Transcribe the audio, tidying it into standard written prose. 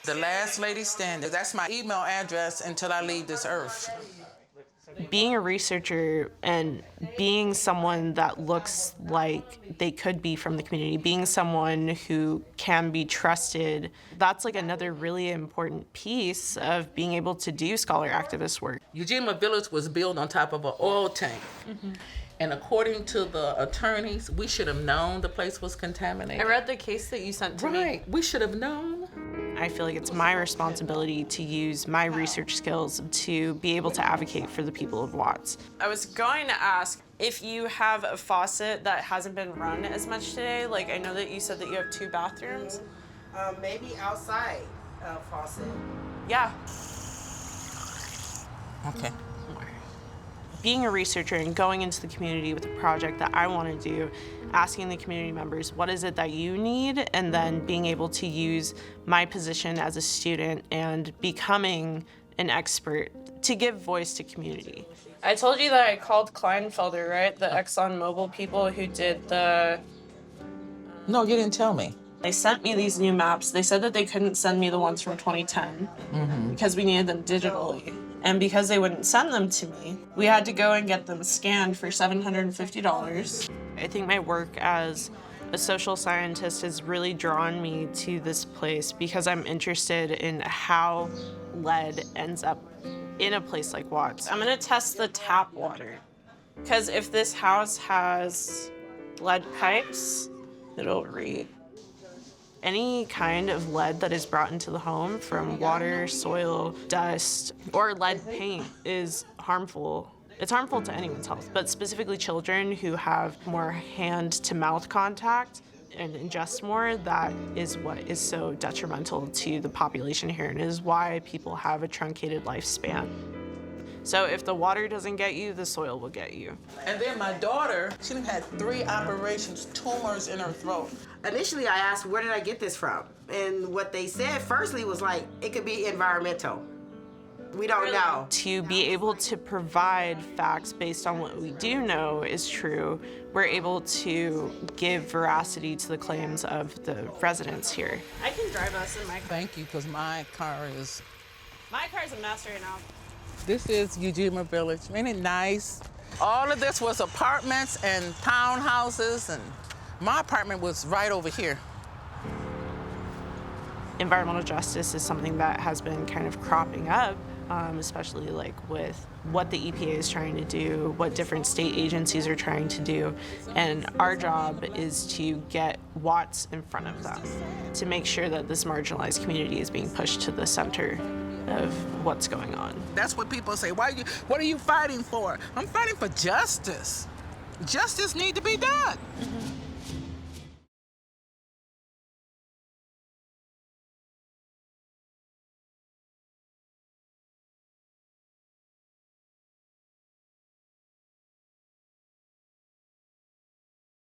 The last lady standing. That's my email address until I leave this earth. Being a researcher and being someone that looks like they could be from the community, being someone who can be trusted, that's like another really important piece of being able to do scholar activist work. Ujima Village was built on top of an oil tank. And according to the attorneys, we should have known the place was contaminated. I read the case that you sent to me. Right, we should have known. I feel like it's my responsibility to use my research skills to be able to advocate for the people of Watts. I was going to ask if you have a faucet that hasn't been run as much today. Like, I know that you said that you have 2 bathrooms. Maybe outside faucet. Yeah. Okay. Being a researcher and going into the community with a project that I want to do, asking the community members, what is it that you need? And then being able to use my position as a student and becoming an expert to give voice to community. I told you that I called Kleinfelder, right? The ExxonMobil people who did the... No, you didn't tell me. They sent me these new maps. They said that they couldn't send me the ones from 2010 because we needed them digitally. And because they wouldn't send them to me, we had to go and get them scanned for $750. I think my work as a social scientist has really drawn me to this place because I'm interested in how lead ends up in a place like Watts. I'm gonna test the tap water because if this house has lead pipes, it'll read. Any kind of lead that is brought into the home from water, soil, dust, or lead paint is harmful. It's harmful to anyone's health, but specifically children who have more hand-to-mouth contact and ingest more, that is what is so detrimental to the population here and is why people have a truncated lifespan. So if the water doesn't get you, the soil will get you. And then my daughter, she had 3 operations, tumors in her throat. Initially, I asked, where did I get this from? And what they said firstly was like, it could be environmental. We don't know. To be able to provide facts based on what we do know is true, we're able to give veracity to the claims of the residents here. I can drive us in my car. Thank you, because my car's a mess right now. This is Ujima Village. Ain't it nice? All of this was apartments and townhouses, and my apartment was right over here. Environmental justice is something that has been kind of cropping up, especially like with what the EPA is trying to do, what different state agencies are trying to do. And our job is to get Watts in front of them, to make sure that this marginalized community is being pushed to the center of what's going on. That's what people say. What are you fighting for? I'm fighting for justice. Justice need to be done.